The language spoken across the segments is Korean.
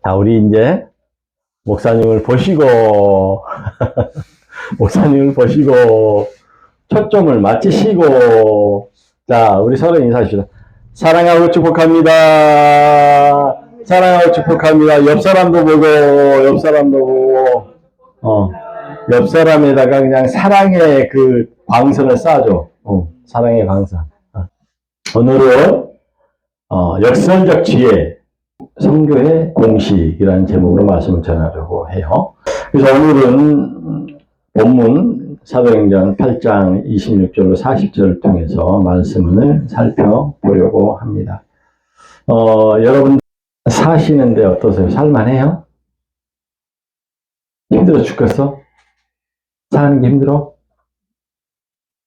자, 우리 이제 목사님을 보시고, 목사님을 보시고, 초점을 맞추시고, 자, 우리 서로 인사합시다. 사랑하고 축복합니다. 사랑하고 축복합니다. 옆 사람도 보고, 옆 사람도 보고, 옆 사람에다가 그냥 사랑의 그 광선을 쏴줘. 사랑의 광선. 오늘은, 역설적 지혜. 성교의 공식이라는 제목으로 말씀을 전하려고 해요. 그래서 오늘은 본문 사도행전 8장 26절로 40절을 통해서 말씀을 살펴보려고 합니다. 여러분 사시는데 어떠세요? 살만해요? 힘들어 죽겠어? 사는 게 힘들어?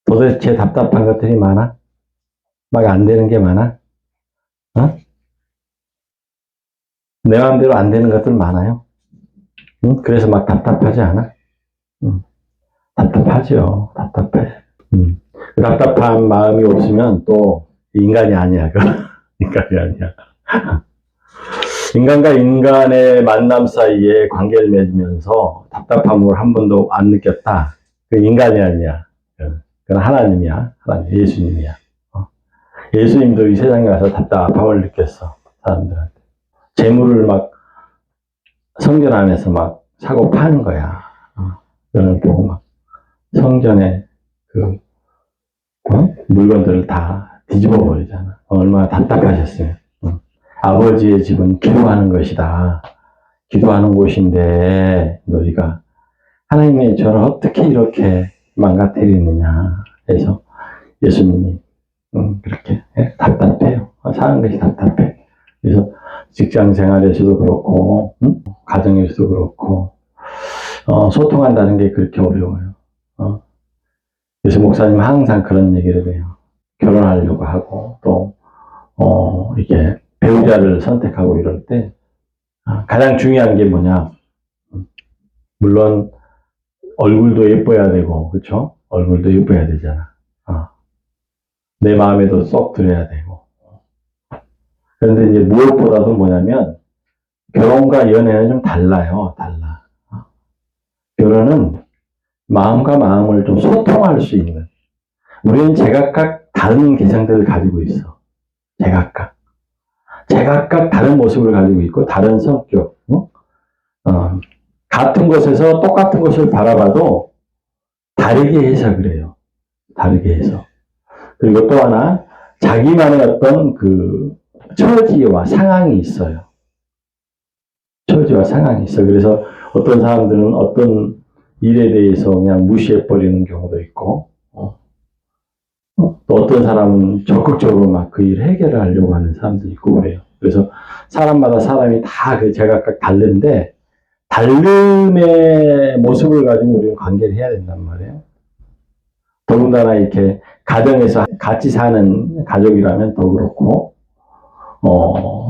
도대체 답답한 것들이 많아? 막 안 되는 게 많아? 내 마음대로 안 되는 것들 많아요. 그래서 막 답답하지 않아? 답답하죠. 답답해. 그 답답한 마음이 없으면 또 인간이 아니야. 인간이 아니야. 인간과 인간의 만남 사이에 관계를 맺으면서 답답함을 한 번도 안 느꼈다. 그 인간이 아니야. 그건 하나님이야. 하나님, 예수님이야. 예수님도 이 세상에 와서 답답함을 느꼈어. 사람들한테. 재물을 막 성전 안에서 막 사고 파는 거야. 그걸 보고 막 성전에 그 물건들을 다 뒤집어 버리잖아. 얼마나 답답하셨어요. 아버지의 집은 기도하는 것이다. 기도하는 곳인데 너희가 하나님의 저를 어떻게 이렇게 망가뜨리느냐 해서 예수님이 그렇게 답답해요. 사는 것이 답답해. 그래서 직장 생활에서도 그렇고 가정에서도 그렇고 소통한다는 게 그렇게 어려워요. 그래서 목사님은 항상 그런 얘기를 해요. 결혼하려고 하고 또 이렇게 배우자를 선택하고 이럴 때 가장 중요한 게 뭐냐? 물론 얼굴도 예뻐야 되고, 그렇죠? 얼굴도 예뻐야 되잖아. 내 마음에도 쏙 들어야 되고. 그런데 이제 무엇보다도 뭐냐면 결혼과 연애는 좀 달라요. 달라. 결혼은 마음과 마음을 좀 소통할 수 있는. 우리는 제각각 다른 개성들을 가지고 있어. 제각각 다른 모습을 가지고 있고 다른 성격. 같은 곳에서 똑같은 것을 바라봐도 다르게 해석을 해요. 다르게 해서. 그리고 또 하나 자기만의 어떤 그 처지와 상황이 있어요. 처지와 상황이 있어요. 그래서 어떤 사람들은 어떤 일에 대해서 그냥 무시해버리는 경우도 있고, 또 어떤 사람은 적극적으로 막 그 일을 해결하려고 하는 사람도 있고 그래요. 그래서 사람마다 사람이 다 그 제각각 다른데, 다름의 모습을 가지고 우리가 관계를 해야 된단 말이에요. 더군다나 이렇게 가정에서 같이 사는 가족이라면 더 그렇고,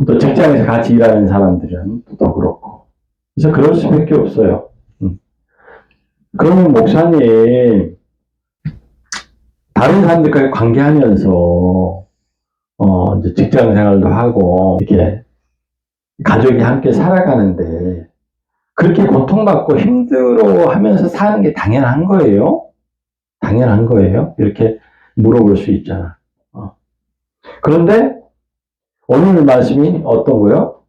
또 직장에서 같이 일하는 사람들이라면 더 그렇고. 그래서 그럴 수밖에 없어요. 그러면 목사님, 다른 사람들과 관계하면서, 이제 직장 생활도 하고, 이렇게 가족이 함께 살아가는데, 그렇게 고통받고 힘들어 하면서 사는 게 당연한 거예요? 당연한 거예요? 이렇게 물어볼 수 있잖아. 그런데, 오늘 말씀이 어떤 거요?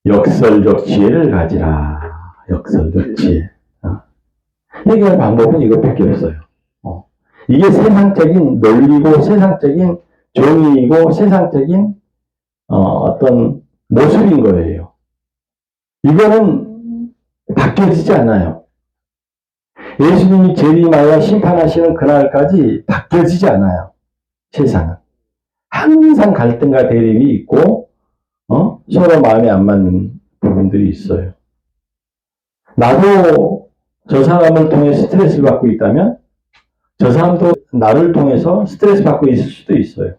역설적 지혜를 가지라. 역설적 지혜. 해결 방법은 이것밖에 없어요. 이게 세상적인 논리고 세상적인 정의이고 세상적인 어떤 모습인 거예요. 이거는 바뀌어지지 않아요. 예수님이 재림하여 심판하시는 그날까지 바뀌어지지 않아요. 세상은. 항상 갈등과 대립이 있고 서로 마음에 안 맞는 부분들이 있어요. 나도 저 사람을 통해 스트레스를 받고 있다면 저 사람도 나를 통해서 스트레스 받고 있을 수도 있어요.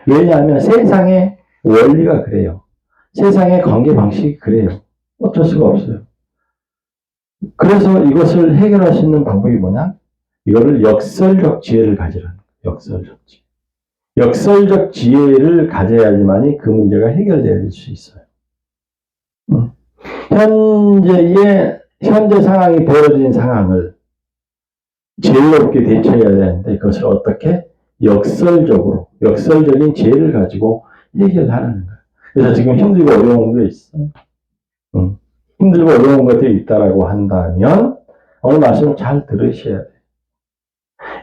왜냐하면 세상의 원리가 그래요. 세상의 관계 방식이 그래요. 어쩔 수가 없어요. 그래서 이것을 해결할 수 있는 방법이 뭐냐? 이거를 역설적 지혜를 가지라는 거예요. 역설적 지혜. 역설적 지혜를 가져야지만이 그 문제가 해결될 수 있어요. 음. 현재 상황이 벌어진 상황을 지혜롭게 대처해야 되는데 그것을 어떻게 역설적인 지혜를 가지고 해결하라는 거야. 그래서 지금 힘들고 어려운 게 있어. 힘들고 어려운 것들이 있다라고 한다면 오늘 말씀을 잘 들으셔야 돼.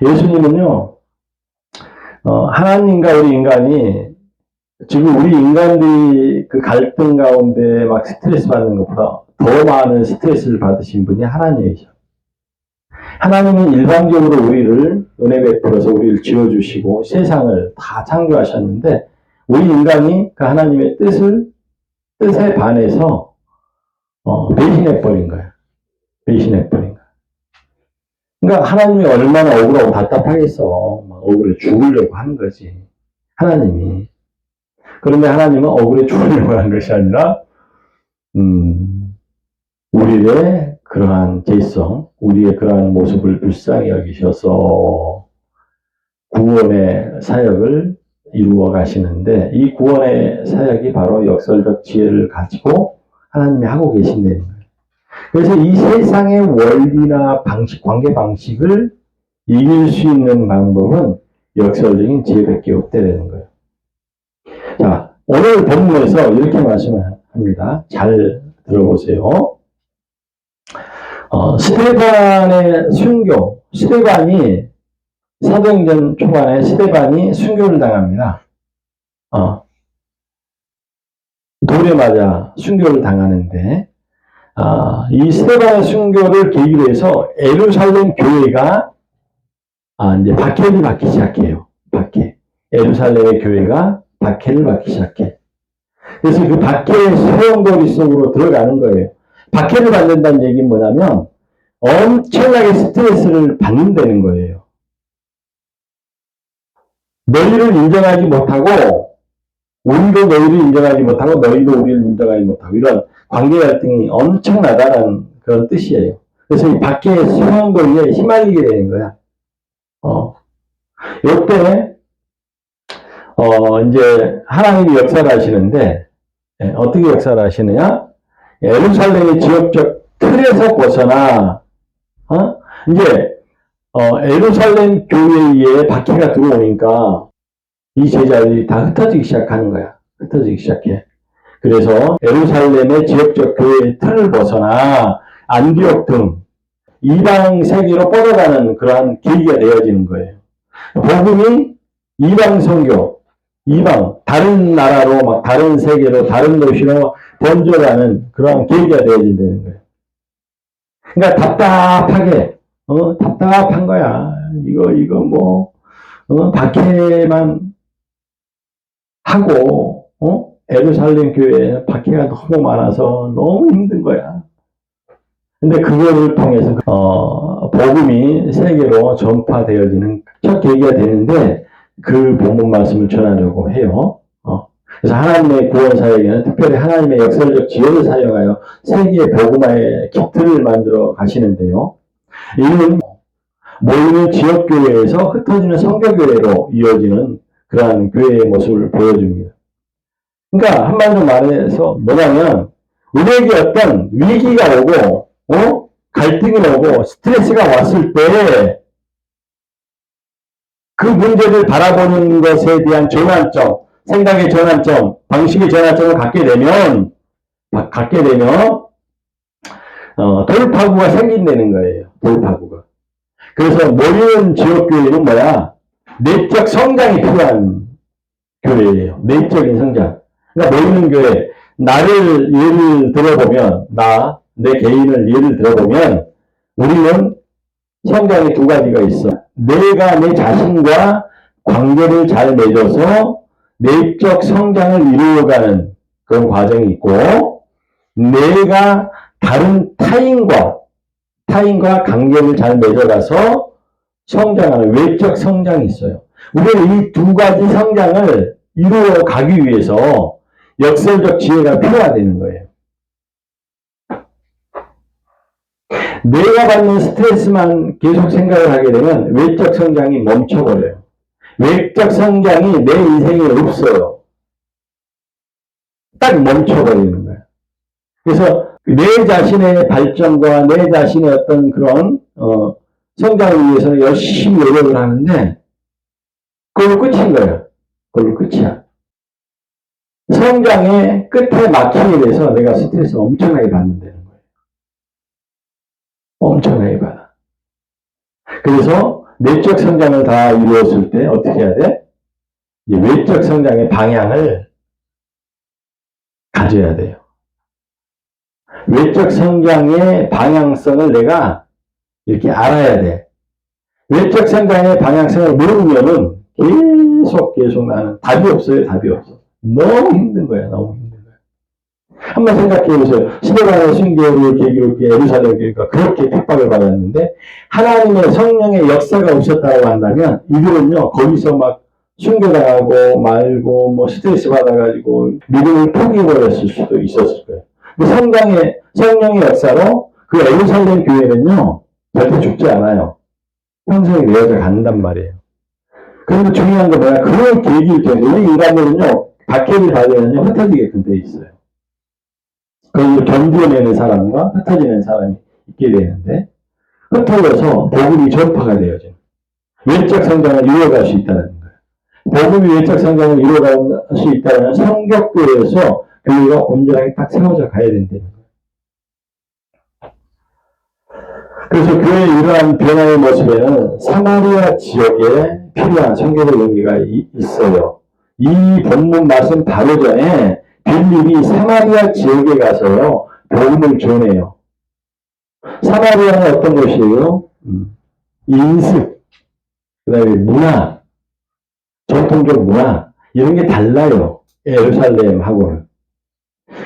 예수님은요, 하나님과 우리 인간이 지금 우리 인간들이 그 갈등 가운데 막 스트레스 받는 것보다 더 많은 스트레스를 받으신 분이 하나님이죠. 하나님은 일방적으로 우리를 은혜 베풀어서 우리를 지어주시고 세상을 다 창조하셨는데 우리 인간이 그 하나님의 뜻에 반해서 배신해버린 거야. 배신해버린 거야. 그러니까 하나님이 얼마나 억울하고 답답하겠어. 막 억울해 죽으려고 하는 거지. 하나님이. 그런데 하나님은 억울해 죽으려고 한 것이 아니라 우리의 그러한 죄성, 우리의 그러한 모습을 불쌍히 여기셔서 구원의 사역을 이루어 가시는데 이 구원의 사역이 바로 역설적 지혜를 가지고 하나님이 하고 계신다는 거예요. 그래서 이 세상의 원리나 방식, 관계 방식을 이길 수 있는 방법은 역설적인 지혜밖에 없다는 거예요. 자, 오늘 본문에서 이렇게 말씀을 합니다. 잘 들어보세요. 스데반의 순교, 스데반이 사도행전 초반에 스데반이 순교를 당합니다. 돌에 맞아 순교를 당하는데 이 스데반의 순교를 계기로 해서 예루살렘 교회가 이제 박해를 받기 시작해요. 박해. 예루살렘의 교회가 박해를 받기 시작해. 그래서 그 박해의 소용돌이 속으로 들어가는 거예요. 박해를 받는다는 얘기는 뭐냐면 엄청나게 스트레스를 받는다는 거예요. 너희를 인정하지 못하고 우리도 너희를 인정하지 못하고 너희도 우리를 인정하지 못하고 이런 관계 갈등이 엄청나다는 그런 뜻이에요. 그래서 이 박해의 소용돌이에 휘말리게 되는 거야. 이때 이제 하나님이 역사를 하시는데 어떻게 역사를 하시느냐? 예루살렘의 지역적 틀에서 벗어나 이제 예루살렘 교회에 박해가 들어오니까 이 제자들이 다 흩어지기 시작하는 거야. 흩어지기 시작해. 그래서 예루살렘의 지역적 교회의 틀을 벗어나 안디옥 등 이방 세계로 뻗어가는 그러한 계기가 되어지는 거예요. 복음이 이방 선교, 다른 나라로 막 다른 세계로 다른 도시로 번져가는 그러한 계기가 되어진다는 거예요. 그러니까 답답한 거야. 이거 박해만 하고, 예루살렘 교회에 박해가 너무 많아서 너무 힘든 거야. 근데 그거를 통해서, 복음이 세계로 전파되어지는 첫 계기가 되는데, 그 본문 말씀을 전하려고 해요. 그래서 하나님의 구원 사역에는 특별히 하나님의 역설적 지혜를 사용하여 세계의 복음화의 기틀을 만들어 가시는데요. 이는 모이는 지역교회에서 흩어지는 성교교회로 이어지는 그러한 교회의 모습을 보여줍니다. 그러니까 한마디로 말해서 뭐냐면 우리에게 어떤 위기가 오고 갈등이 오고 스트레스가 왔을 때 그 문제를 바라보는 것에 대한 전환점, 생각의 전환점, 방식의 전환점을 갖게 되면 돌파구가 생긴다는 거예요. 돌파구가. 그래서 모이는 지역교회는 뭐야? 내적 성장이 필요한 교회예요. 내적인 성장. 그러니까 모이는 교회, 나를 예를 들어보면, 내 개인을 예를 들어보면, 우리는 성장이 두 가지가 있어. 내가 내 자신과 관계를 잘 맺어서 내적 성장을 이루어가는 그런 과정이 있고, 내가 다른 타인과 관계를 잘 맺어가서 성장하는 외적 성장이 있어요. 우리는 이 두 가지 성장을 이루어 가기 위해서 역설적 지혜가 필요하다는 거예요. 내가 받는 스트레스만 계속 생각을 하게 되면 외적 성장이 멈춰버려요. 외적 성장이 내 인생에 없어요. 딱 멈춰버리는 거예요. 그래서 내 자신의 발전과 내 자신의 어떤 그런 성장을 위해서는 열심히 노력을 하는데 그걸로 끝인 거예요. 그걸로 끝이야. 성장의 끝에 막힘이 돼서 내가 스트레스를 엄청나게 받는다는 거예요. 엄청나게 받아. 그래서 내적 성장을 다 이루었을 때 어떻게 해야 돼? 이제 외적 성장의 방향을 가져야 돼요. 외적 성장의 방향성을 내가 이렇게 알아야 돼. 외적 성장의 방향성을 모르면은 계속 나는 답이 없어요. 답이 없어. 너무 힘든 거야. 너무 힘든 거야. 한번 생각해 보세요. 스데반의 순교를 계기로 예루살렘 교회가 그렇게 핍박을 받았는데 하나님의 성령의 역사가 없었다고 한다면 이들은요 거기서 막 순교당하고 말고 뭐 스트레스 받아가지고 믿음을 포기해버렸을 수도 있었을 거예요. 성령의 역사로 그 예루살렘 교회는요 절대 죽지 않아요. 평생에 내어져 간단 말이에요. 그런데 중요한 건 뭐야? 그런 계기일 텐데 우리 인간들은요 박해를 받으면요 흩어지게끔 돼 있어요. 그걸 견뎌내는 사람과 흩어지는 사람이 있게 되는데 흩어져서 복음이 전파가 되어져요. 외적 성장을 이루어갈 수 있다는 거예요. 복음이 외적 성장을 이루어갈 수 있다는 성격도에서 교회가 온전하게 딱 세워져 가야 된다는 거예요. 그래서 교회의 이러한 변화의 모습에는 사마리아 지역에 필요한 선교적 의미가 있어요. 이 본문 말씀 바로 전에 빌립이 사마리아 지역에 가서요 복음을 전해요. 사마리아는 어떤 곳이에요? 인습, 그 다음에 문화, 전통적 문화 이런 게 달라요. 예루살렘하고는.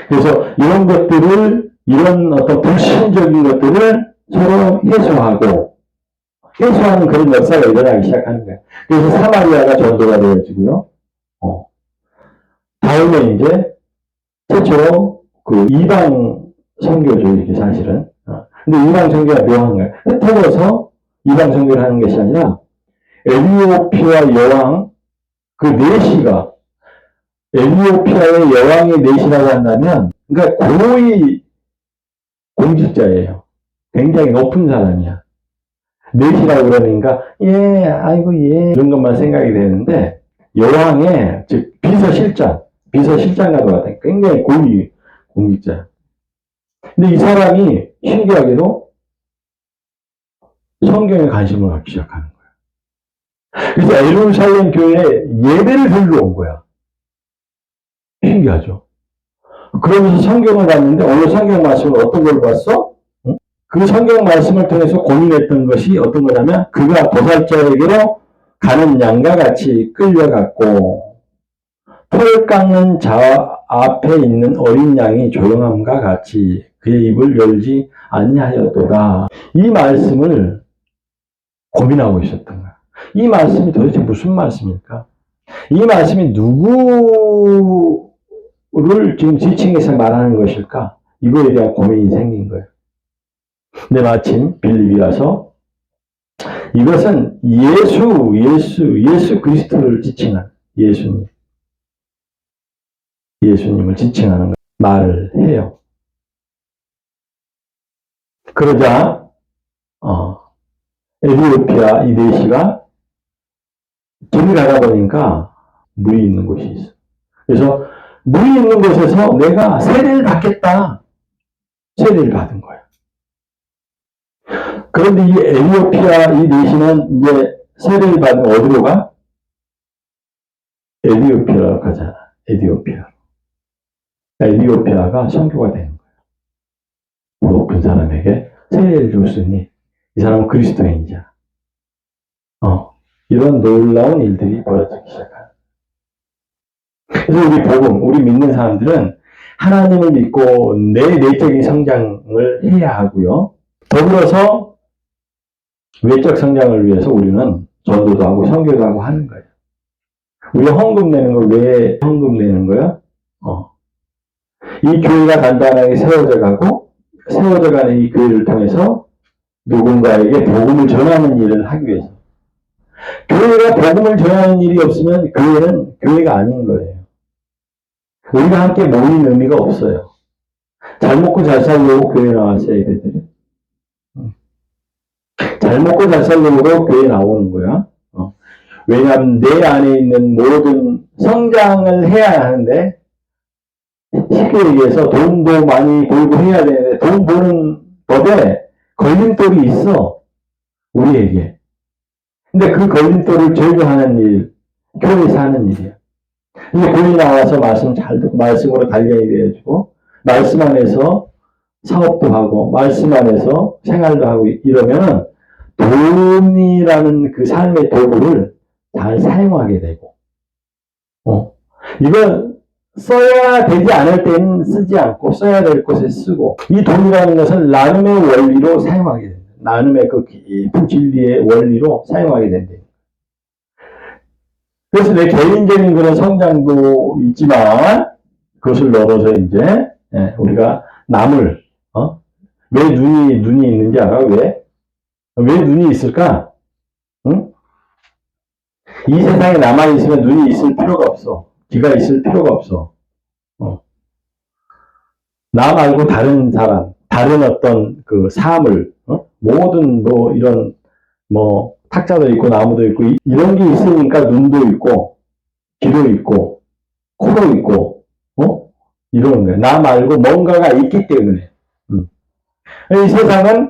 그래서 이런 것들을 이런 어떤 불신적인 것들을 서로 해소하는 그런 역사가 일어나기 시작하는 거예요. 그래서 사마리아가 전도가 되어지고요. 다음에 이제 최초로 그 이방 선교죠, 이게 사실은. 근데 이방 선교가 묘한 거예요. 흩어져서 이방 선교를 하는 것이 아니라 에티오피아 여왕 그 내시가 에티오피아의 여왕의 내시라고 한다면 그러니까 고위 공직자예요. 굉장히 높은 사람이야. 내시라고 그러니까 아이고 이런 것만 생각이 되는데 여왕의 즉 비서실장과도 같아. 굉장히 고위 공직자. 근데 이 사람이 신기하게도 성경에 관심을 갖기 시작하는 거야. 그래서 예루살렘 교회에 예배를 들러 온 거야. 신기하죠. 그러면서 성경을 봤는데 오늘 성경 말씀을 어떤 걸 봤어? 그 성경 말씀을 통해서 고민했던 것이 어떤 거냐면 그가 도살자에게로 가는 양과 같이 끌려갔고 털 깎는 자 앞에 있는 어린 양이 조용함과 같이 그의 입을 열지 아니하였도다. 이 말씀을 고민하고 있었던 거야. 이 말씀이 도대체 무슨 말씀일까? 이 말씀이 누구를 지금 지칭해서 말하는 것일까? 이거에 대한 고민이 생긴 거예요. 근데 마침 빌립이 와서 이것은 예수 그리스도를 지칭한 예수님을 지칭하는 말을 해요. 그러자 에티오피아 이 내시가 길을 가다 보니까 물이 있는 곳이 있어. 그래서 물이 있는 곳에서 내가 세례를 받겠다. 세례를 받은 거야. 그런데 이 에티오피아 이 내시는 이제 세례를 받으면 어디로 가? 에티오피아로 가잖아. 에티오피아가 선교가 되는 거야. 높은 사람에게 세례를 줬으니 이 사람은 그리스도인이자. 이런 놀라운 일들이 벌어지기 시작합니다. 그래서 우리 믿는 사람들은 하나님을 믿고 내 내적인 성장을 해야 하고요. 더불어서 외적 성장을 위해서 우리는 전도도 하고 선교도 하고 하는 거예요. 우리가 헌금 내는 거 왜 헌금 내는 거야? 이 교회가 간단하게 세워져 가는 이 교회를 통해서 누군가에게 복음을 전하는 일을 하기 위해서. 교회가 복음을 전하는 일이 없으면 교회는 교회가 아닌 거예요. 우리가 함께 모인 의미가 없어요. 잘 먹고 잘 살려고 교회 나왔어요, 애들이. 잘 먹고 잘 살려고 교회 나오는 거야. 왜냐하면 내 안에 있는 모든 성장을 해야 하는데, 쉽게 얘기해서 돈도 많이 벌고 해야 되는데, 돈 버는 법에 걸림돌이 있어, 우리에게. 근데 그 걸림돌을 제거하는 일, 교회에서 하는 일이야. 이제 교회 나와서 말씀 잘 듣고, 말씀으로 단련이 되어주고, 말씀 안에서 사업도 하고, 말씀 안에서 생활도 하고, 이러면은, 돈이라는 그 삶의 도구를 잘 사용하게 되고, 이건 써야 되지 않을 때는 쓰지 않고 써야 될 곳에 쓰고, 이 돈이라는 것은 나눔의 원리로 사용하게 된다. 나눔의 그 깊은 진리의 원리로 사용하게 된다. 그래서 내 개인적인 그런 성장도 있지만, 그것을 넘어서 이제, 우리가 남을, 왜 눈이 있는지 알아? 왜 눈이 있을까? 응? 이 세상에 남아있으면 눈이 있을 필요가 없어. 귀가 있을 필요가 없어. 나 말고 다른 사람, 다른 어떤 그 삶을, 모든 이런, 탁자도 있고 나무도 있고, 이런 게 있으니까 눈도 있고, 귀도 있고, 코도 있고, 이러는 거야. 나 말고 뭔가가 있기 때문에. 이 세상은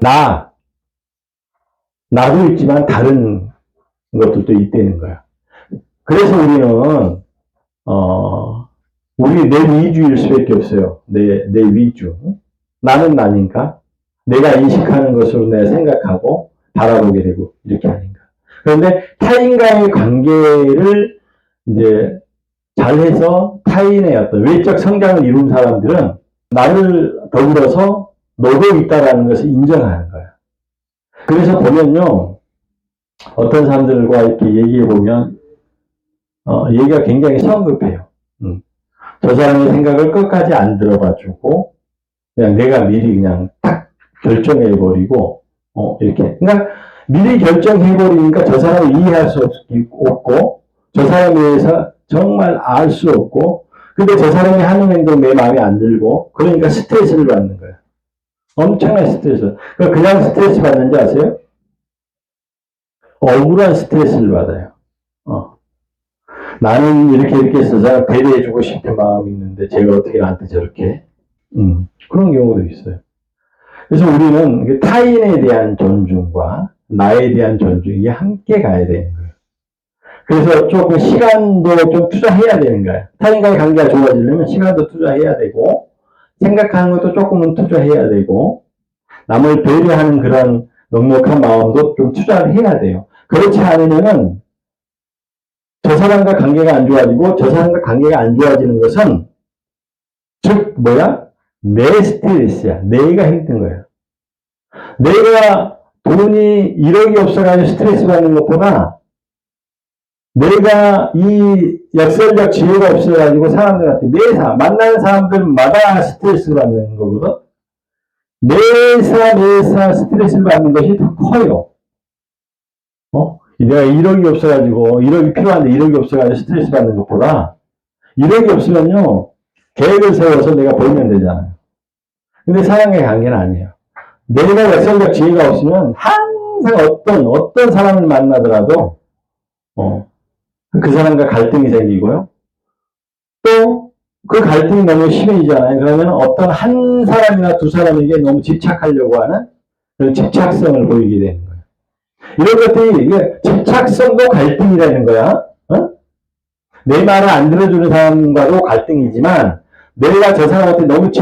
나도 있지만 다른 것들도 있다는 거야. 그래서 우리는, 우리 내 위주일 수밖에 없어요. 내 위주. 나는 나니까 내가 인식하는 것으로 내가 생각하고 바라보게 되고 이렇게 아닌가. 그런데 타인과의 관계를 이제 잘해서 타인의 어떤 외적 성장을 이룬 사람들은 나를 더불어서 너도 있다라는 것을 인정하는 거야. 그래서 보면요, 어떤 사람들과 이렇게 얘기해 보면 얘기가 굉장히 성급해요. 저 사람의 생각을 끝까지 안 들어봐 주고, 그냥 내가 미리 그냥 딱 결정해버리고, 이렇게. 그러니까 미리 결정해버리니까 저 사람을 이해할 수 없고, 저 사람에 대해서 정말 알 수 없고, 근데 저 사람이 하는 행동 내 마음에 안 들고, 그러니까 스트레스를 받는 거야. 엄청난 스트레스. 그냥 스트레스 받는지 아세요? 억울한 스트레스를 받아요. 나는 이렇게 써서 배려해주고 싶은 마음이 있는데 제가 어떻게 나한테 저렇게 그런 경우도 있어요. 그래서 우리는 타인에 대한 존중과 나에 대한 존중이 함께 가야 되는 거예요. 그래서 조금 시간도 좀 투자해야 되는 거예요. 타인과의 관계가 좋아지려면 시간도 투자해야 되고 생각하는 것도 조금은 투자해야 되고 남을 배려하는 그런 넉넉한 마음도 좀 투자를 해야 돼요. 그렇지 않으면은 저 사람과 관계가 안 좋아지고 저 사람과 관계가 안 좋아지는 것은 즉 내 스트레스야. 내가 힘든 거야. 내가 돈이 1억이 없어가지고 스트레스 받는 것보다 내가 이 역설적 지혜가 없어가지고 사람들한테 만나는 사람들마다 스트레스 받는 거거든. 매사 스트레스를 받는 것이 더 커요. 내가 1억이 없어가지고 1억이 필요한데 1억이 없어가지고 스트레스 받는 것보다 1억이 없으면요 계획을 세워서 내가 벌면 되잖아요. 근데 사람과의 관계는 아니에요. 내가 역설적 지혜가 없으면 항상 어떤 사람을 만나더라도 그 사람과 갈등이 생기고요. 또 그 갈등이 너무 심해지잖아요. 그러면 어떤 한 사람이나 두 사람에게 너무 집착하려고 하는 그런 집착성을 보이게 되는 거예요. 이런 것들이 집착성도 갈등이라는 거야. 내 말을 안 들어주는 사람과도 갈등이지만 내가 저 사람한테 너무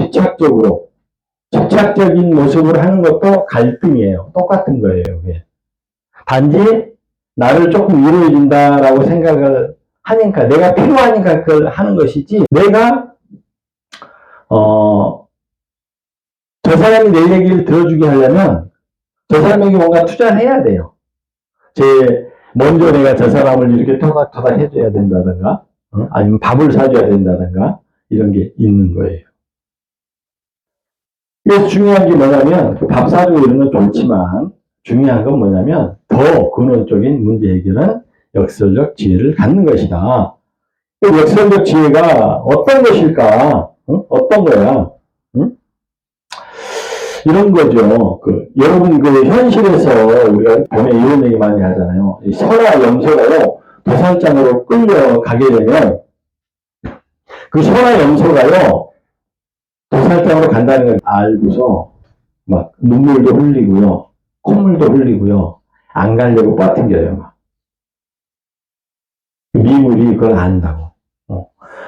집착적인 모습을 하는 것도 갈등이에요. 똑같은 거예요. 단지 나를 조금 위로해준다라고 생각을 하니까 내가 필요하니까 그걸 하는 것이지 내가 저 사람이 내 얘기를 들어주게 하려면 저 사람에게 뭔가 투자를 해야 돼요. 먼저 내가 저 사람을 이렇게 토닥토닥 해줘야 된다든가 아니면 밥을 사줘야 된다든가 이런 게 있는 거예요. 그래서 중요한 게 뭐냐면 밥 사주고 이런 건 좋지만 중요한 건 뭐냐면 더 근원적인 문제 해결은 역설적 지혜를 갖는 것이다. 그 역설적 지혜가 어떤 것일까? 어떤 거야? 이런 거죠. 여러분, 현실에서 우리가 봄에 이런 얘기 많이 하잖아요. 이 설화 염소가요, 도살장으로 끌려가게 되면, 그 설화 염소가요, 도살장으로 간다는 걸 알고서, 막, 눈물도 흘리고요, 콧물도 흘리고요, 안 가려고 버팅겨요, 막. 미물이 그걸 안다고.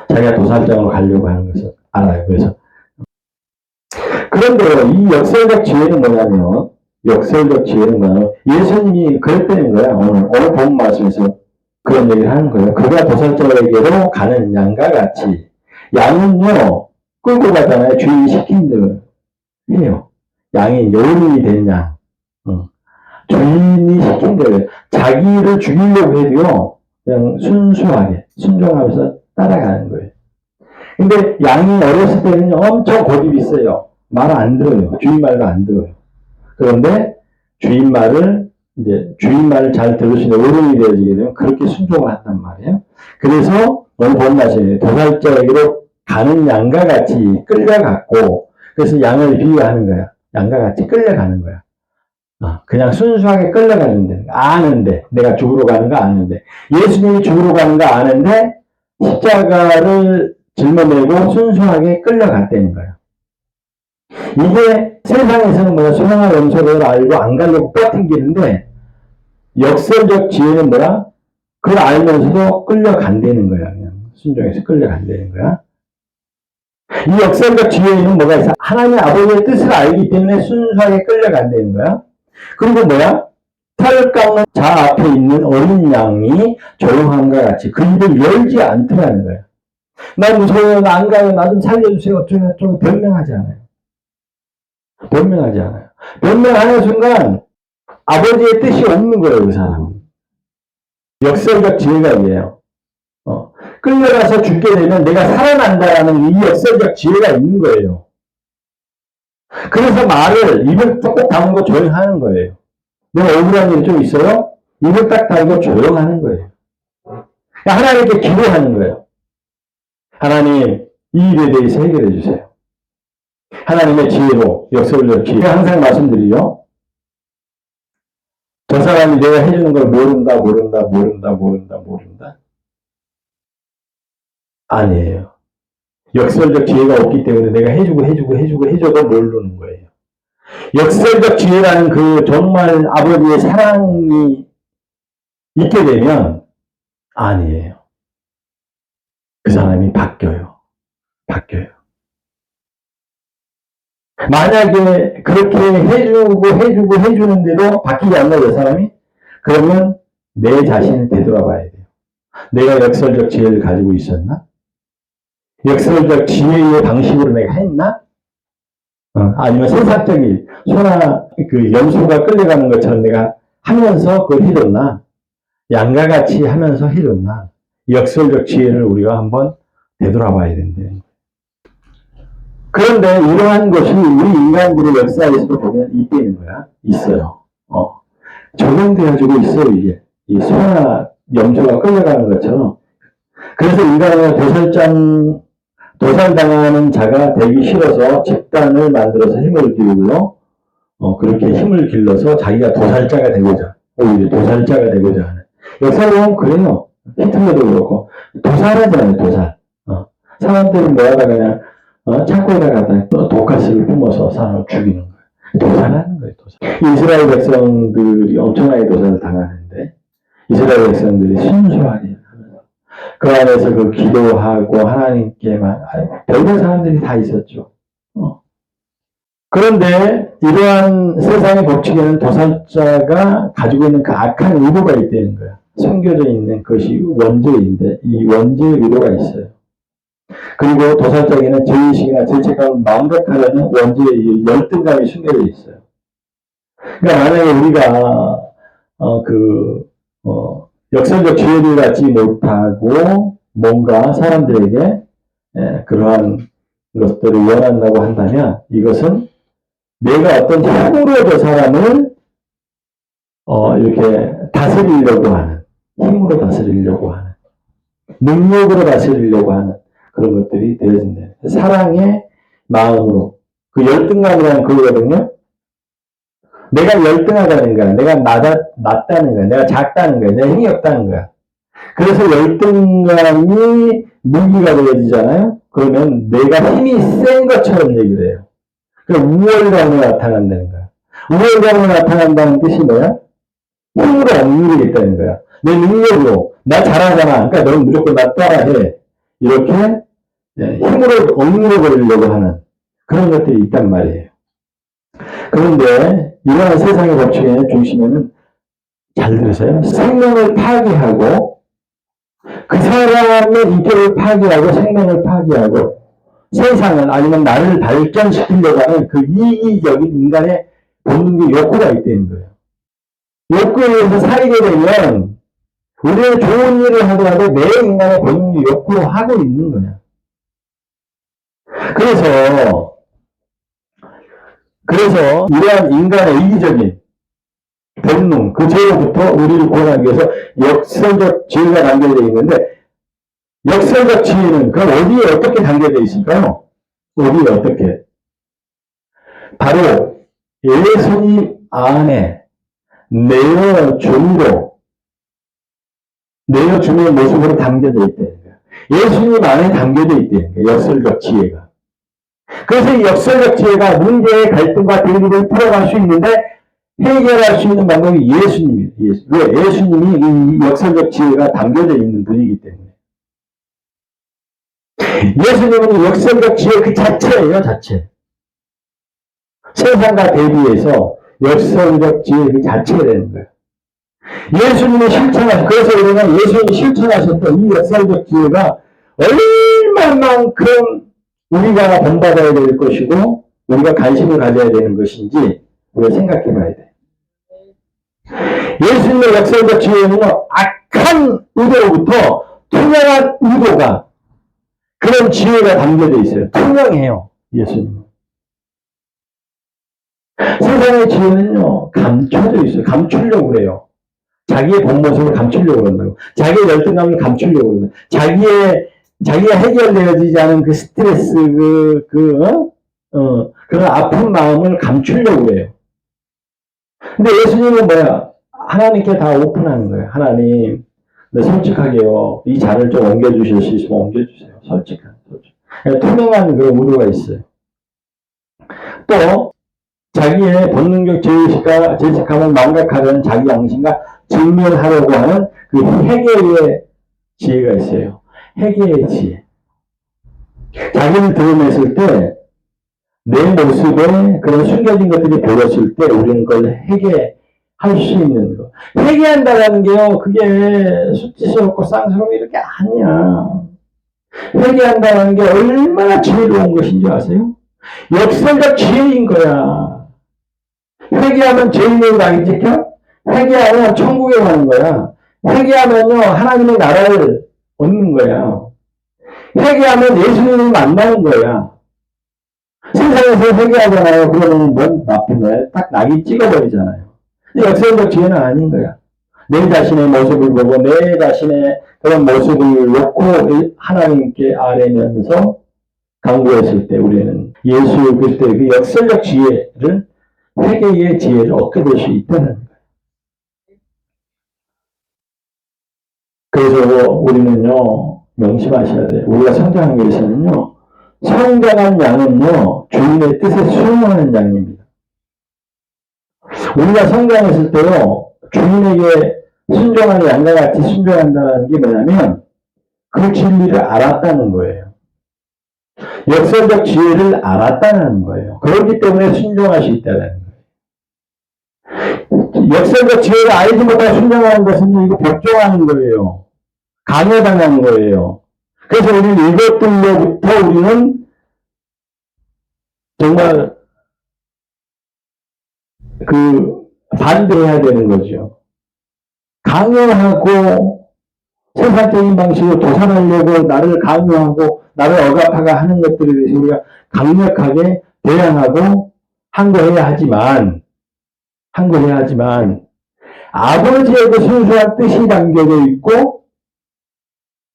자기가 도살장으로 가려고 하는 것을 알아요. 그래서. 그런데 이 역설적 지혜는 뭐냐면, 예수님이 그랬다는 거야. 오늘 본 말씀에서 그런 얘기를 하는 거예요. 그가 도살자에게로 가는 양과 같이. 양은요, 끌고 가잖아요. 주인이 시킨 대로 해요. 양이 어른이 된 양. 주인이 시킨 대로 자기를 죽이려고 해도요, 그냥 순수하게, 순종하면서 따라가는 거예요. 근데 양이 어렸을 때는 엄청 고집이 있어요. 말 안 들어요. 주인 말도 안 들어요. 그런데 주인 말을 잘 들을 수 있는 어른이 되어지게 되면 그렇게 순종을 한단 말이에요. 그래서 오늘 본 말씀에 도살자에게로 가는 양과 같이 끌려갔고, 그래서 양을 비유하는 거야. 양과 같이 끌려가는 거야. 그냥 순수하게 끌려가는 거야. 아는데, 내가 죽으러 가는 거 아는데, 예수님이 죽으러 가는 거 아는데 십자가를 짊어내고 순수하게 끌려갔다는 거야. 이게 세상에서는 뭐야, 소망과 염소를 알고 안 가려고 뻗팅기는데, 역설적 지혜는 뭐야? 그걸 알면서도 끌려간다는 거야. 그냥 순종해서 끌려간다는 거야. 이 역설적 지혜에는 뭐가 있어? 하나님 아버지의 뜻을 알기 때문에 순수하게 끌려간다는 거야. 그리고 뭐야? 털을 깎는 자 앞에 있는 어린 양이 조용함과 같이 그 입을 열지 않더라는 거야. 나 무서워요, 나 안 가요, 나 좀 살려주세요, 어쩌고 변명하지 않아요. 변명하지 않아요. 변명하는 순간 아버지의 뜻이 없는 거예요, 그 사람은. 역설적 지혜가 이래요. 끌려가서 죽게 되면 내가 살아난다라는 이 역설적 지혜가 있는 거예요. 그래서 말을 입을 딱 다물고 조용하는 거예요. 내가 억울한 일이 좀 있어요? 입을 딱 다물고 조용하는 거예요. 하나님께 기도하는 거예요. 하나님, 이 일에 대해서 해결해 주세요. 하나님의 지혜로, 역설적 지혜. 항상 말씀드리죠. 저 사람이 내가 해주는 걸 모른다. 아니에요. 역설적 지혜가 없기 때문에 내가 해줘도 모르는 거예요. 역설적 지혜라는 그 정말 아버지의 사랑이 있게 되면 아니에요. 그 사람이 바뀌어요. 만약에 그렇게 해주는데도 바뀌지 않나, 그 사람이? 그러면 내 자신을 되돌아봐야 돼요. 내가 역설적 지혜를 가지고 있었나? 역설적 지혜의 방식으로 내가 했나? 아니면 세상적인 염소가 끌려가는 것처럼 내가 하면서 그걸 해줬나? 양과 같이 하면서 해줬나? 역설적 지혜를 우리가 한번 되돌아봐야 된대요. 그런데 이러한 것이 우리 인간들의 역사에서도 보면 있다는 거야. 있어요. 적용되어지고 있어요, 이게. 이 소나 염소가 끌려가는 것처럼. 그래서 인간은 도살당하는 자가 되기 싫어서 집단을 만들어서 힘을 기르고요. 그렇게 힘을 길러서 자기가 도살자가 되고자, 오히려 도살자가 되고자 하는. 역사를 보면 그래요. 히틀러도 그렇고. 도살하잖아요, 도살. 사람들이 뭐하다 그냥, 창고에다 갖다 독가스를 뿜어서 사람을 죽이는 거예요. 도살하는 거예요, 도살. 이스라엘 백성들이 엄청나게 도살을 당하는데, 이스라엘 백성들이 순수하게 하면서, 그 안에서 그 기도하고 하나님께만, 별별 사람들이 다 있었죠. 그런데 이러한 세상의 법칙에는 도살자가 가지고 있는 그 악한 의도가 있다는 거야. 숨겨져 있는 것이 원죄인데, 이 원죄의 의도가 있어요. 그리고 도살자에게는 죄의식이나 죄책감을 망각하려는 원죄의 열등감이 숨겨져 있어요. 그러니까 만약에 우리가 역설적 지혜를 갖지 못하고 뭔가 사람들에게 그러한 것들을 원한다고 한다면 이것은 내가 어떤 힘으로 저 사람을 이렇게 다스리려고 하는, 힘으로 다스리려고 하는, 능력으로 다스리려고 하는 그런 것들이 되어진다. 사랑의 마음으로 그 열등감이라는 그거거든요. 내가 열등하다는 거야. 내가 낮다는 거야. 내가 작다는 거야. 내가 힘이 없다는 거야. 그래서 열등감이 무기가 되어지잖아요. 그러면 내가 힘이 센 것처럼 얘기를 해요. 그러니까 우월감으로 나타난다는 거야. 우월감으로 나타난다는 뜻이 뭐야? 힘으로 억누르겠다는 거야. 내 능력으로. 나 잘하잖아. 그러니까 너는 무조건 나 따라해. 이렇게 힘으로 억누르 버리려고 하는 그런 것들이 있단 말이에요. 그런데 이러한 세상의 법칙의 중심에는 잘 들으세요. 생명을 파괴하고 그 사람의 인격을 파괴하고 생명을 파괴하고 세상을 아니면 나를 발전시키려고 하는 그 이기적인 인간의 본능의 욕구가 있다는 거예요. 욕구에 의해서 살게 되면 우리는 좋은 일을 하더라도 내 인간의 본능의 욕구로 하고 있는 거야. 그래서 이러한 인간의 이기적인 본능, 그 죄로부터 우리를 구원하기 위해서 역설적 지혜가 담겨져 있는데 역설적 지혜는 그럼 어디에 어떻게 담겨져 있을까요? 어디에 어떻게? 바로 예수님 안에 내어주는 모습으로 담겨져 있다는 거예요. 예수님 안에 담겨져 있다는 거예요. 역설적 지혜가. 그래서 이 역설적 지혜가 문제의 갈등과 대립을 풀어갈 수 있는데 해결할 수 있는 방법이 예수님이에요. 왜? 예수님이 이 역설적 지혜가 담겨져 있는 분이기 때문에. 예수님은 역설적 지혜 그 자체예요, 자체. 세상과 대비해서 역설적 지혜 그 자체라는 거예요. 예수님이 그래서 우리는 예수님이 실천하셨던 이 역설적 지혜가 얼마만큼 우리가 본받아야 될 것이고, 우리가 관심을 가져야 되는 것인지, 우리가 생각해 봐야 돼. 예수님의 역설적 지혜는요, 악한 의도로부터 투명한 의도가, 그런 지혜가 담겨져 있어요. 투명해요, 예수님은. 세상의 지혜는요, 감춰져 있어요. 감추려고 그래요. 자기의 본 모습을 감추려고 그런다고. 자기의 열등감을 감추려고 그런다. 자기가 해결되어지지 않은 그 스트레스, 그런 아픈 마음을 감추려고 해요. 근데 예수님은 뭐야? 하나님께 다 오픈하는 거예요. 하나님, 네, 솔직하게요. 이 잔을 좀 옮겨주실 수 있으면 옮겨주세요. 솔직. 투명한 그런 의도가 있어요. 또, 자기의 본능적 죄책감을 망각하려는 자기 양심과 직면하려고 하는 그 회개의 지혜가 있어요. 회개의 지혜. 자기를 드러냈을 때, 내 모습에 그런 숨겨진 것들이 보였을 때, 우리는 그걸 회개할 수 있는 거. 회개한다는 게요, 그게 수치스럽고 쌍스러운 이렇게 아니야. 회개한다는 게 얼마나 지혜로운 것인 줄 아세요? 역설적 지혜인 거야. 회개하면 죄인을 안 지켜? 회개하면 천국에 가는 거야. 회개하면요, 하나님의 나라를 얻는 거야. 회개하면 예수님을 만나는 거야. 세상에서 회개하잖아요. 그러면 뭔 나쁜 거야? 딱 낙이 찍어버리잖아요. 역설적 지혜는 아닌 거야. 내 자신의 모습을 보고 내 자신의 그런 모습을 놓고 하나님께 아뢰면서 간구했을 때 우리는 예수 그리스도의 그 역설적 지혜를 회개의 지혜를 얻게 될 수 있다는 거예요. 그래서 우리는요, 명심하셔야 돼요. 우리가 성장하기 위해서는요, 성장한 양은요, 주인의 뜻에 순응하는 양입니다. 우리가 성장했을 때요, 주인에게 순종하는 양과 같이 순종한다는 게 뭐냐면, 그 진리를 알았다는 거예요. 역설적 지혜를 알았다는 거예요. 그렇기 때문에 순종할 수 있다는 거예요. 역설적 지혜를 알지 못하고 순종하는 것은 이거 복종하는 거예요. 강요당하는 거예요. 그래서 우리는 이것들로부터 우리는 정말 반대해야 되는 거죠. 강요하고 세상적인 방식으로 도산하려고 나를 강요하고 나를 억압하게 하는 것들에 대해서 우리가 강력하게 대항하고 항거해야 하지만 아버지의 그 순수한 뜻이 담겨져 있고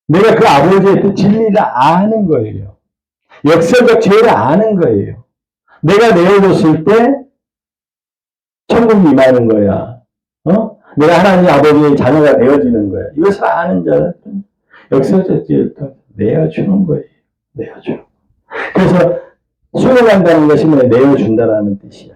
내가 그 아버지의 그 진리를 아는 거예요. 역설적 지혜를 아는 거예요. 내가 내어줬을 때 천국이 임하는 거야. 내가 하나님 아버지의 자녀가 되어지는 거야. 이것을 아는 자는 역사적 지혜를 내어주는 거예요. 내어주는 거. 그래서 수용한다는 것이 뭐냐? 내어준다라는 뜻이야.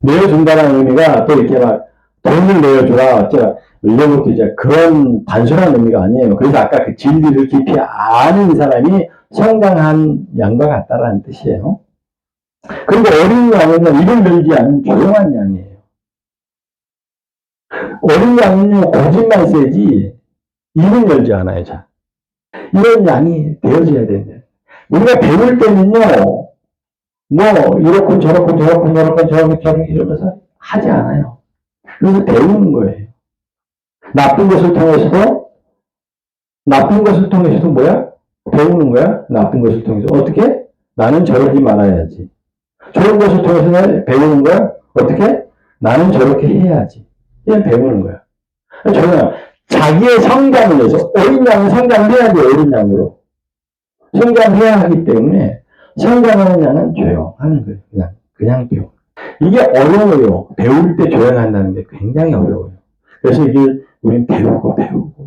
내어준다는 의미가 또 이렇게 막 돈을 내어주라, 어쩌라, 이런 이제 그런 단순한 의미가 아니에요. 그래서 아까 그 진리를 깊이 아는 사람이 성장한 양과 같다라는 뜻이에요. 그리고 어린 양은 입을 열지 않는 조용한 양이에요. 어린 양은요, 고집만 세지, 입을 열지 않아요, 자. 이런 양이 되어져야 된다. 우리가 배울 때는요, 뭐, 이렇군 저렇군 저렇군 저렇군 저렇군 이러면서 하지 않아요. 그래서 배우는 거예요. 나쁜 것을 통해서도 뭐야? 배우는 거야? 나쁜 것을 통해서. 어떻게? 나는 저러지 말아야지. 좋은 것을 통해서 배우는 거야? 어떻게? 나는 저렇게 해야지. 그냥 배우는 거야. 저는 자기의 성장을 위해서, 어린 양은 성장을 해야 돼요, 어린 양으로. 성장해야 하기 때문에, 성장하는 양은 조용하는 거예요. 그냥 배워. 이게 어려워요. 배울 때 조용한다는 게 굉장히 어려워요. 그래서 이게 우린 배우고,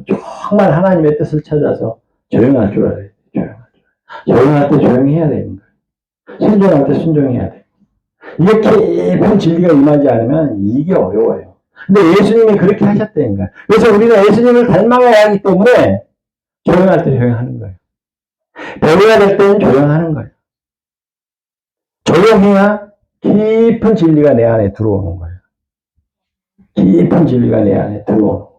정말 하나님의 뜻을 찾아서 조용할 줄 알아야 돼요. 조용할 때 조용해야 되는 거예요. 순종할 때 순종해야 돼요. 이게 깊은 진리가 임하지 않으면 이게 어려워요. 근데 예수님이 그렇게 하셨다는 거예요. 그래서 우리가 예수님을 닮아가야 하기 때문에 조용할 때 조용하는 거예요. 배워야 될 때는 조용하는 거예요. 조용해야 깊은 진리가 내 안에 들어오는 거예요. 깊은 진리가 내 안에 들어오는 거예요.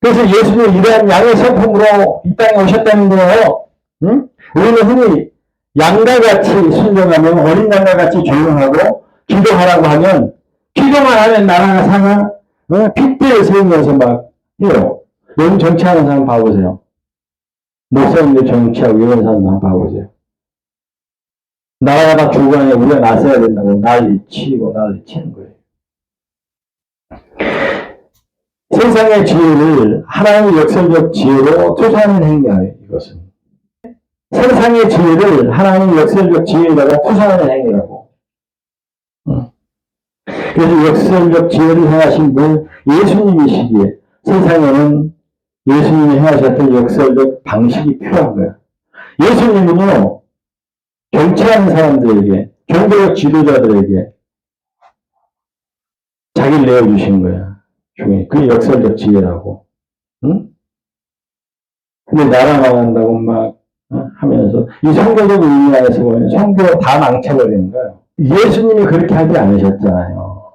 그래서 예수님이 이러한 양의 성품으로 이 땅에 오셨다는 거예요. 응? 우리는 흔히 양과 같이 순종하면, 어린 양과 같이 조용하고 기도하라고 하면, 기도만 하면 나라가 상하, 핏대를 세우면서 막 해요. 여러분 정치하는 사람 봐보세요. 목사님들 정치하고 이런 사람 한번 봐보세요. 나라가 다 주관에 우리가 나서야 된다고 난리 치는 거예요. 세상의 지혜를 하나님의 역설적 지혜로 투사하는 행위예요, 이것은. 세상의 지혜를 하나님의 역설적 지혜에다가 투사하는 행위라고. 그래서 역설적 지혜를 행하신 분, 예수님이시기에 세상에는 예수님이 행하셨던 역설적 방식이 필요한 거예요. 예수님은요, 정치하는 사람들에게, 종교적 지도자들에게 자기를 내어주신 거야. 그게 역설적 지혜라고. 응? 근데 나라 망한다고 막 하면서 이 성경적 의미 안에서 보면 성경 다 망쳐버리는 거예요. 예수님이 그렇게 하지 않으셨잖아요.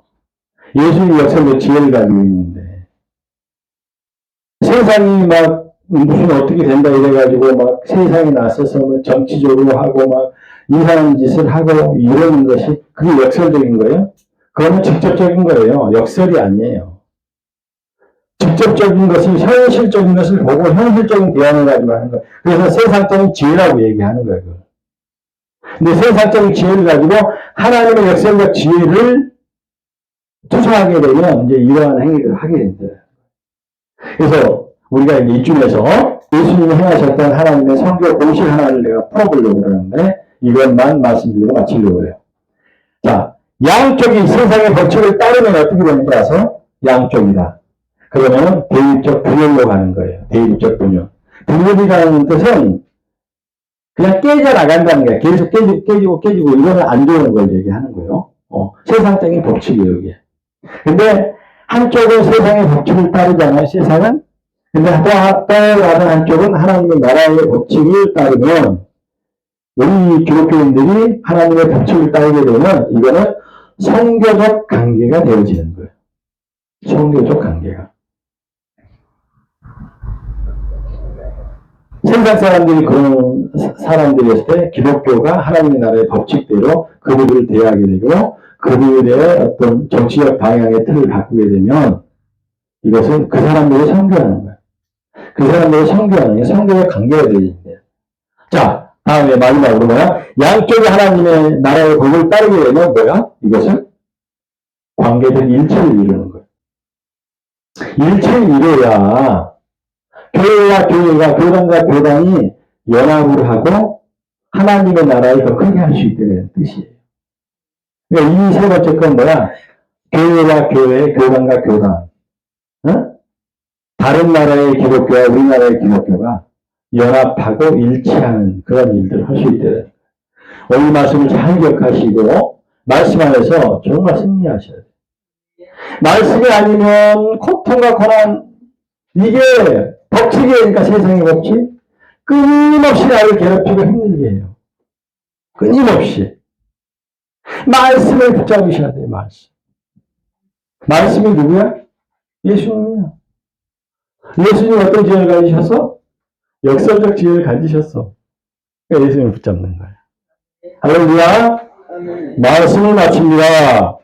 예수님이 역설적 지혜를 가지고 있는데 세상이 막 무슨 어떻게 된다 이래가지고 막 세상에 나서서 뭐 정치적으로 하고 막 이상한 짓을 하고 이러는 것이 그게 역설적인 거예요? 그거는 직접적인 거예요. 역설이 아니에요. 직접적인 것을, 현실적인 것을 보고 현실적인 대안을 가지고 하는 거예요. 그래서 세상적인 지혜라고 얘기하는 거예요. 근데 세상적인 지혜를 가지고 하나님의 역설적 지혜를 투사하게 되면 이제 이러한 행위를 하게 된다. 그래서 우리가 이쯤에서 예수님이 행하셨던 하나님의 성경 공식 하나를 내가 풀어보려고 그러는데 이것만 말씀드리고 마치려고 해요. 자, 양쪽이 세상의 법칙을 따르면 어떻게 되는지 아세요? 양쪽이다. 그러면 대립적 분열로 가는 거예요. 대립적 분열. 분열이라는 뜻은 그냥 깨져나간다는 거예요. 계속 깨지고 이거는 안 좋은 걸 얘기하는 거예요. 세상적인 법칙이에요, 이게. 근데 한쪽은 세상의 법칙을 따르잖아요, 세상은. 근데 또 다른 한쪽은 하나님의 나라의 법칙을 따르면 우리 기독교인들이 하나님의 법칙을 따르게 되면 이거는 성교적 관계가 되어지는 거예요. 성교적 관계가. 세상 사람들이 그런 사람들이었을 때 기독교가 하나님의 나라의 법칙대로 그들을 대하게 되고 그들의 어떤 정치적 방향의 틀을 바꾸게 되면 이것은 그 사람들을 선교하는 거예요. 그 사람들을 선교하는 게 성교의 관계가 되어진대요. 자, 다음에 마지막으로 뭐야? 양쪽이 하나님의 나라의 법을 따르게 되면 뭐야? 이것은 관계적 일체를 이루는 거예요. 일체를 이루어야 교회와 교회가, 교단과 교단이 연합을 하고 하나님의 나라를 더 크게 할 수 있다는 뜻이에요. 그러니까 이 세 번째 건 뭐야? 교회와 교회, 교단과 교단. 어? 다른 나라의 기독교와 우리나라의 기독교가 연합하고 일치하는 그런 일들을 할 수 있다는 오늘 말씀을 잘 기억하시고 말씀 안에서 정말 승리하셔야 돼요. 말씀이 아니면 고통과 고난 이게 법칙이니까 세상의 법칙 끊임없이 나를 괴롭히고 힘들게 해요. 끊임없이 말씀을 붙잡으셔야 돼요. 말씀이 누구야? 예수님이야. 예수님 어떤 지혜를 가지셨어? 역설적 지혜를 가지셨어. 그러니까 예수님을 붙잡는 거예요. 할렐루야. 말씀을 마칩니다.